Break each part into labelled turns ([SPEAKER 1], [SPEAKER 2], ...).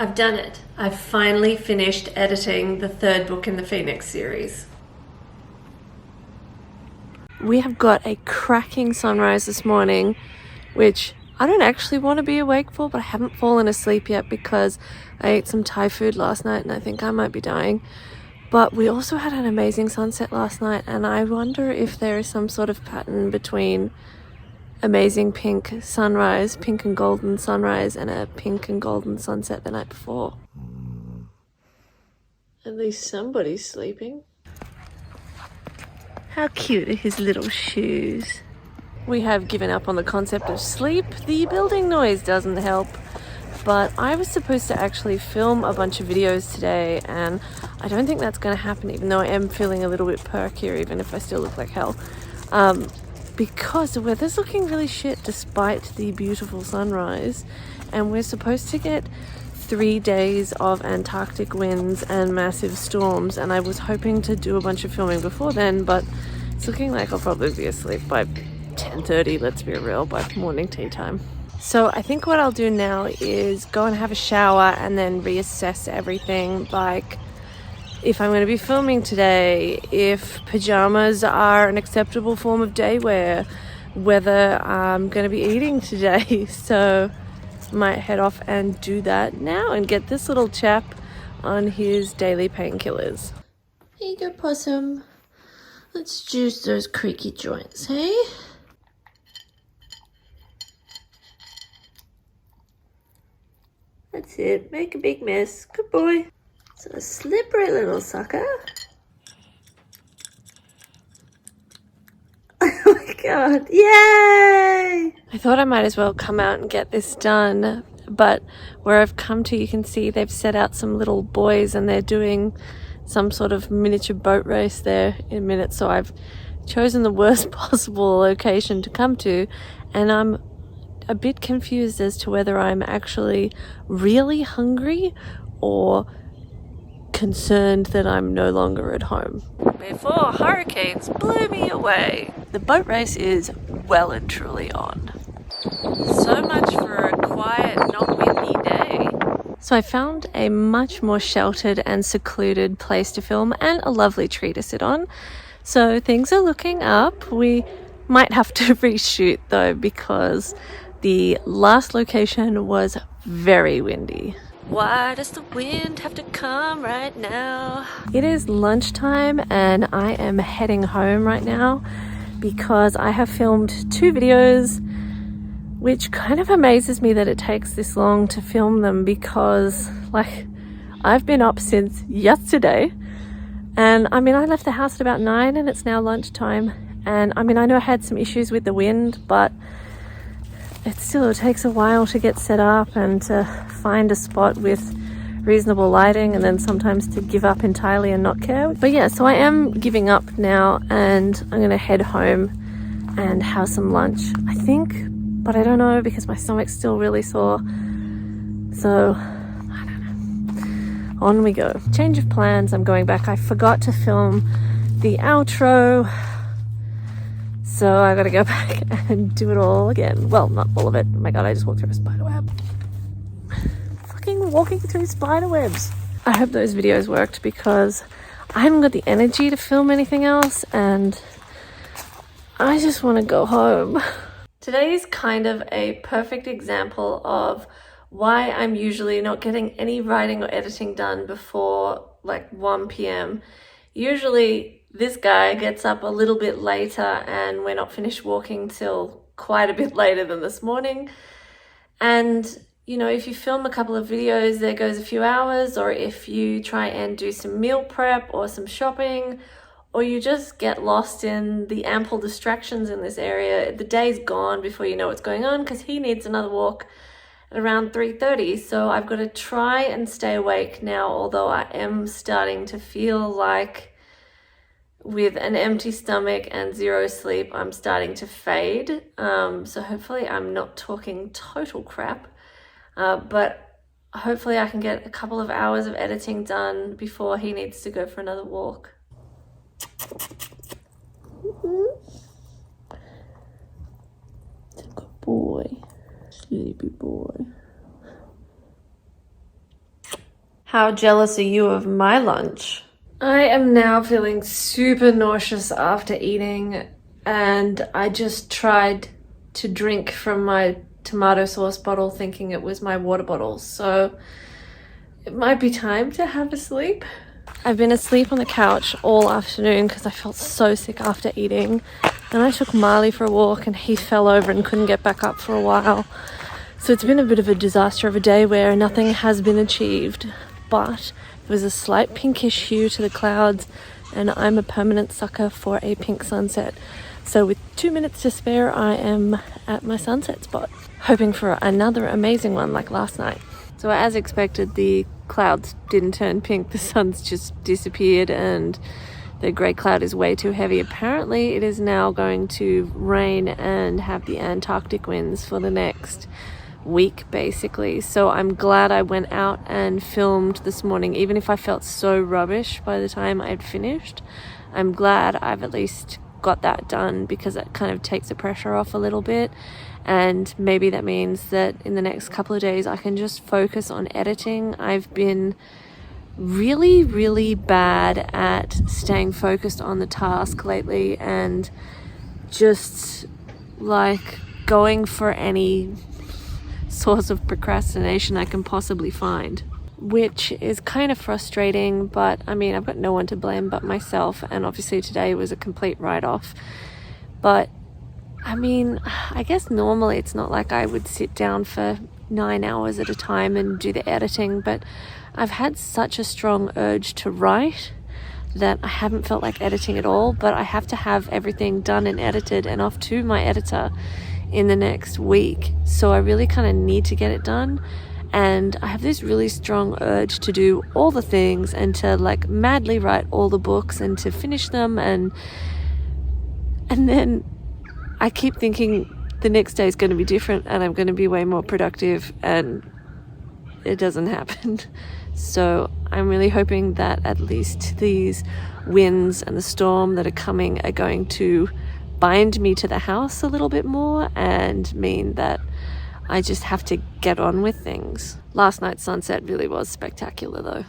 [SPEAKER 1] I've done it. I've finally finished editing the third book in the Phoenix series. We have got a cracking sunrise this morning, which I don't actually want to be awake for, but I haven't fallen asleep yet because I ate some Thai food last night and I think I might be dying. But we also had an amazing sunset last night, and I wonder if there is some sort of pattern between amazing pink sunrise, pink and golden sunrise, and a pink and golden sunset the night before. At least somebody's sleeping. How cute are his little shoes. We have given up on the concept of sleep. The building noise doesn't help. But I was supposed to actually film a bunch of videos today, and I don't think that's going to happen, even though I am feeling a little bit perkier, even if I still look like hell. Because the weather's looking really shit despite the beautiful sunrise, and we're supposed to get 3 days of Antarctic winds and massive storms, and I was hoping to do a bunch of filming before then, but it's looking like I'll probably be asleep by 10:30, let's be real, by morning tea time. So I think what I'll do now is go and have a shower and then reassess everything, like if I'm going to be filming today, if pajamas are an acceptable form of day wear, whether I'm going to be eating today. So I might head off and do that now and get this little chap on his daily painkillers. Here you go, Possum. Let's juice those creaky joints, hey? That's it. Make a big mess. Good boy. So a slippery little sucker. Oh my god. Yay! I thought I might as well come out and get this done, but where I've come to, you can see they've set out some little buoys and they're doing some sort of miniature boat race there in a minute. So I've chosen the worst possible location to come to, and I'm a bit confused as to whether I'm actually really hungry or concerned that I'm no longer at home. Before hurricanes blew me away. The boat race is well and truly on. So much for a quiet, not windy day. So I found a much more sheltered and secluded place to film and a lovely tree to sit on. So things are looking up. We might have to reshoot though, because the last location was very windy. Why does the wind have to come right now? It is lunchtime and I am heading home right now because I have filmed 2 videos, which kind of amazes me that it takes this long to film them because, like, I've been up since yesterday. And I mean, I left the house at about 9 and it's now lunchtime. And I mean, I know I had some issues with the wind, but it takes a while to get set up and to find a spot with reasonable lighting, and then sometimes to give up entirely and not care. But yeah, so I am giving up now and I'm going to head home and have some lunch, I think, but I don't know because my stomach's still really sore. So I don't know. On we go. Change of plans. I'm going back. I forgot to film the outro, so I gotta go back and do it all again. Well, not all of it. Oh my god, I just walked through a spider web. Fucking walking through spider webs. I hope those videos worked because I haven't got the energy to film anything else and I just want to go home. Today is kind of a perfect example of why I'm usually not getting any writing or editing done before like 1 p.m. Usually this guy gets up a little bit later and we're not finished walking till quite a bit later than this morning. And, you know, if you film a couple of videos, there goes a few hours, or if you try and do some meal prep or some shopping, or you just get lost in the ample distractions in this area, the day's gone before you know what's going on because he needs another walk at around 3:30. So I've got to try and stay awake now, although I am starting to feel like with an empty stomach and 0 sleep, I'm starting to fade. So hopefully I'm not talking total crap, but hopefully I can get a couple of hours of editing done before he needs to go for another walk. Good boy, sleepy boy. How jealous are you of my lunch? I am now feeling super nauseous after eating, and I just tried to drink from my tomato sauce bottle thinking it was my water bottle, so it might be time to have a sleep. I've been asleep on the couch all afternoon because I felt so sick after eating. Then I took Marley for a walk and he fell over and couldn't get back up for a while. So it's been a bit of a disaster of a day where nothing has been achieved, but there was a slight pinkish hue to the clouds, and I'm a permanent sucker for a pink sunset. So with 2 minutes to spare, I am at my sunset spot, hoping for another amazing one like last night. So as expected, the clouds didn't turn pink, the sun's just disappeared and the grey cloud is way too heavy. Apparently it is now going to rain and have the Antarctic winds for the next week basically. So I'm glad I went out and filmed this morning, even if I felt so rubbish by the time I'd finished. I'm glad I've at least got that done because it kind of takes the pressure off a little bit, and maybe that means that in the next couple of days I can just focus on editing. I've been really bad at staying focused on the task lately and just like going for any source of procrastination I can possibly find, which is kind of frustrating, but I mean, I've got no one to blame but myself, and obviously today was a complete write-off. But I mean, I guess normally it's not like I would sit down for 9 hours at a time and do the editing, but I've had such a strong urge to write that I haven't felt like editing at all. But I have to have everything done and edited and off to my editor in the next week, so I really kind of need to get it done. And I have this really strong urge to do all the things and to like madly write all the books and to finish them, and then I keep thinking the next day is going to be different and I'm going to be way more productive, and it doesn't happen. So I'm really hoping that at least these winds and the storm that are coming are going to bind me to the house a little bit more and mean that I just have to get on with things. Last night's sunset really was spectacular though.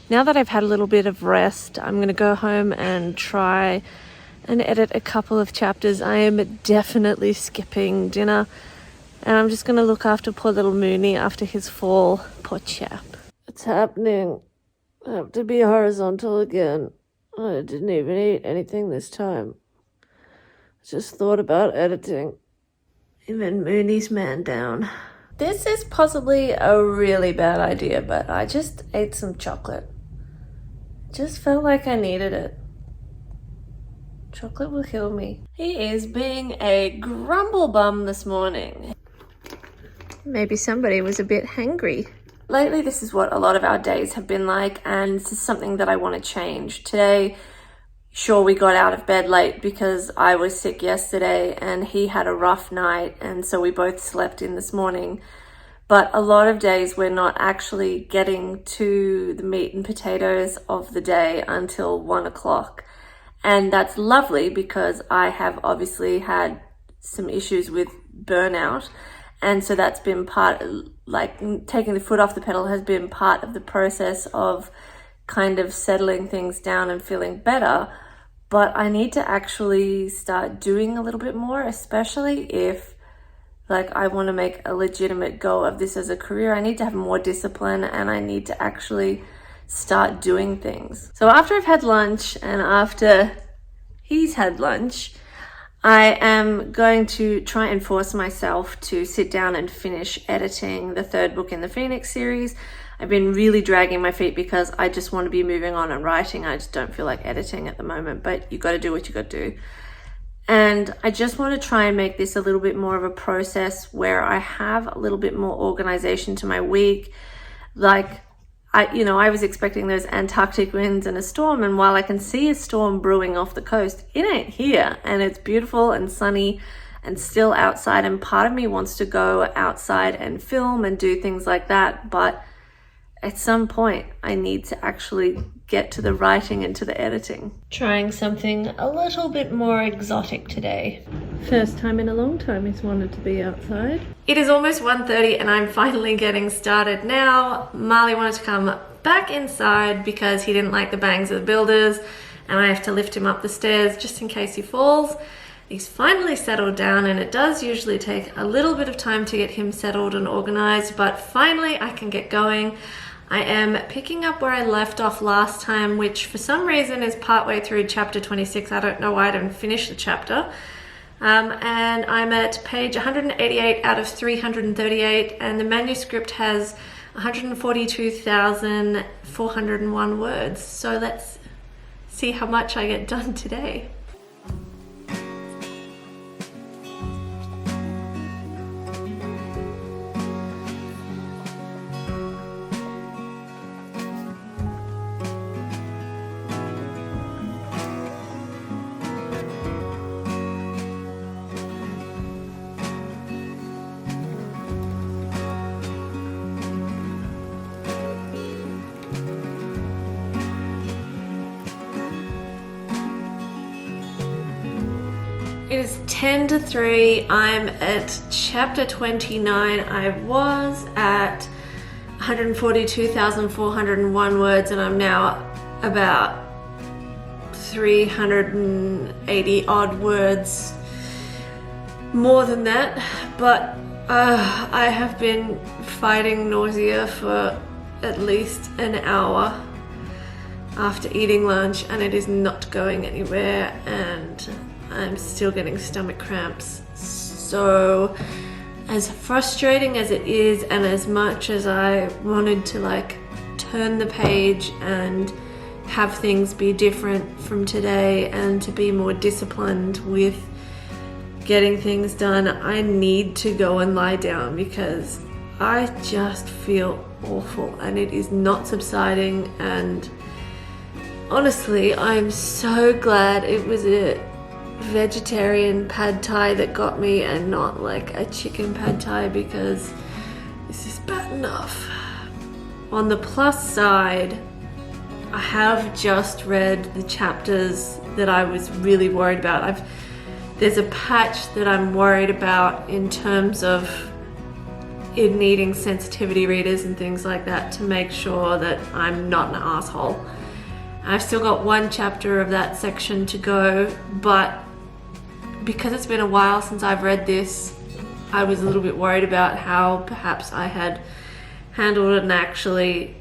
[SPEAKER 1] Now that I've had a little bit of rest, I'm going to go home and try and edit a couple of chapters. I am definitely skipping dinner, and I'm just going to look after poor little Mooney after his fall. Poor chap. It's happening. I have to be horizontal again. I didn't even eat anything this time. I just thought about editing. Even Mooney's man down. This is possibly a really bad idea, but I just ate some chocolate. Just felt like I needed it. Chocolate will heal me. He is being a grumble bum this morning. Maybe somebody was a bit hangry. Lately, this is what a lot of our days have been like, and this is something that I want to change. Today, sure, we got out of bed late because I was sick yesterday and he had a rough night, and so we both slept in this morning. But a lot of days we're not actually getting to the meat and potatoes of the day until 1 o'clock. And that's lovely because I have obviously had some issues with burnout. And so that's been part, like taking the foot off the pedal has been part of the process of kind of settling things down and feeling better. But I need to actually start doing a little bit more, especially if like I want to make a legitimate go of this as a career. I need to have more discipline and I need to actually start doing things. So after I've had lunch and after he's had lunch, I am going to try and force myself to sit down and finish editing the third book in the Phoenix series. I've been really dragging my feet because I just want to be moving on and writing. I just don't feel like editing at the moment, but you got to do what you got to do. And I just want to try and make this a little bit more of a process where I have a little bit more organization to my week. Like, I was expecting those Antarctic winds and a storm, and while I can see a storm brewing off the coast, it ain't here, and it's beautiful and sunny and still outside, and part of me wants to go outside and film and do things like that, but at some point I need to actually get to the writing and to the editing. Trying something a little bit more exotic today. First time in a long time he's wanted to be outside. It is almost 1:30 and I'm finally getting started now. Marley wanted to come back inside because he didn't like the bangs of the builders, and I have to lift him up the stairs just in case he falls. He's finally settled down, and it does usually take a little bit of time to get him settled and organized, but finally I can get going. I am picking up where I left off last time, which for some reason is partway through chapter 26. I don't know why I didn't finish the chapter. And I'm at page 188 out of 338, and the manuscript has 142,401 words. So let's see how much I get done today. It is 10 to 3. I'm at chapter 29. I was at 142,401 words, and I'm now about 380 odd words more than that. But I have been fighting nausea for at least an hour after eating lunch, and it is not going anywhere, and I'm still getting stomach cramps. So as frustrating as it is, and as much as I wanted to like turn the page and have things be different from today and to be more disciplined with getting things done, I need to go and lie down because I just feel awful and it is not subsiding. And honestly, I'm so glad it was a vegetarian pad thai that got me and not like a chicken pad thai, because this is bad enough. On the plus side, I have just read the chapters that I was really worried about. There's a patch that I'm worried about in terms of it needing sensitivity readers and things like that to make sure that I'm not an asshole. I've still got one chapter of that section to go, but because it's been a while since I've read this, I was a little bit worried about how perhaps I had handled it, and actually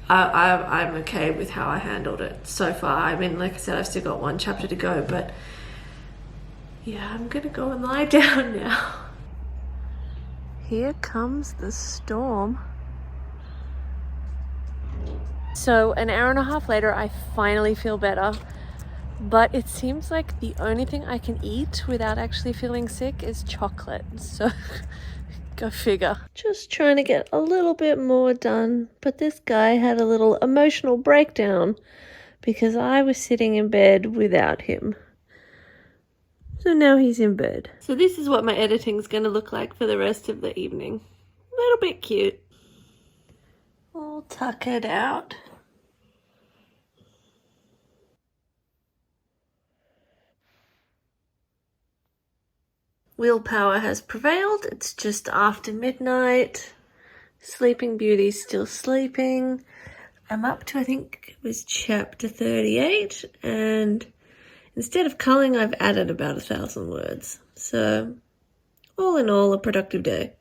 [SPEAKER 1] I'm okay with how I handled it so far. I mean, like I said, I've still got one chapter to go, but yeah, I'm gonna go and lie down now. Here comes the storm. So an hour and a half later, I finally feel better, but it seems like the only thing I can eat without actually feeling sick is chocolate. So go figure. Just trying to get a little bit more done, but this guy had a little emotional breakdown because I was sitting in bed without him. So now he's in bed. So this is what my editing's gonna look like for the rest of the evening. A little bit cute. All tuckered out. Willpower has prevailed. It's just after midnight. Sleeping Beauty's still sleeping. I'm up to, I think it was chapter 38, and instead of culling, I've added about 1,000 words. So all in all, a productive day.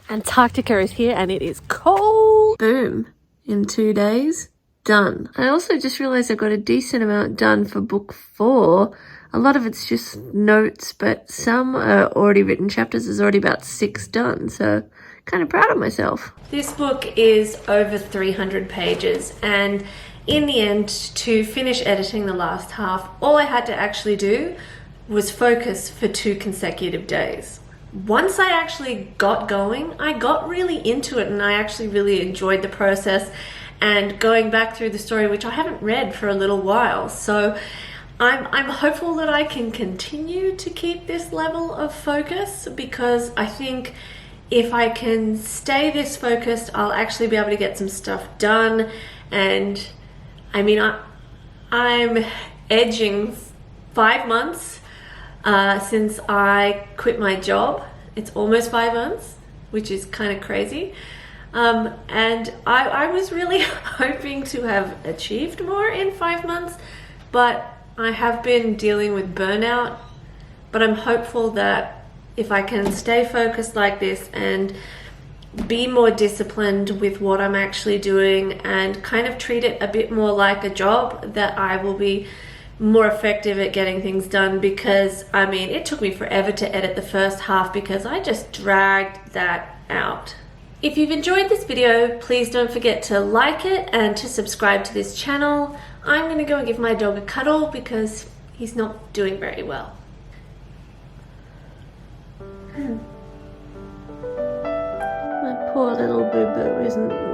[SPEAKER 1] Antarctica is here and it is cold. Boom. In 2 days. Done. I also just realized I got a decent amount done for book 4. A lot of it's just notes, but some are already written chapters. There's already about 6 done, so kind of proud of myself. This book is over 300 pages, and in the end, to finish editing the last half, all I had to actually do was focus for 2 consecutive days. Once I actually got going, I got really into it and I actually really enjoyed the process. and going back through the story, which I haven't read for a little while. So I'm hopeful that I can continue to keep this level of focus, because I think if I can stay this focused, I'll actually be able to get some stuff done. And I mean, I'm edging 5 months since I quit my job. It's almost 5 months, which is kind of crazy. And I was really hoping to have achieved more in 5 months, but I have been dealing with burnout. But I'm hopeful that if I can stay focused like this and be more disciplined with what I'm actually doing and kind of treat it a bit more like a job, that I will be more effective at getting things done. Because I mean, it took me forever to edit the first half because I just dragged that out. If you've enjoyed this video, please don't forget to like it and to subscribe to this channel. I'm gonna go and give my dog a cuddle because he's not doing very well. My poor little boo-boo isn't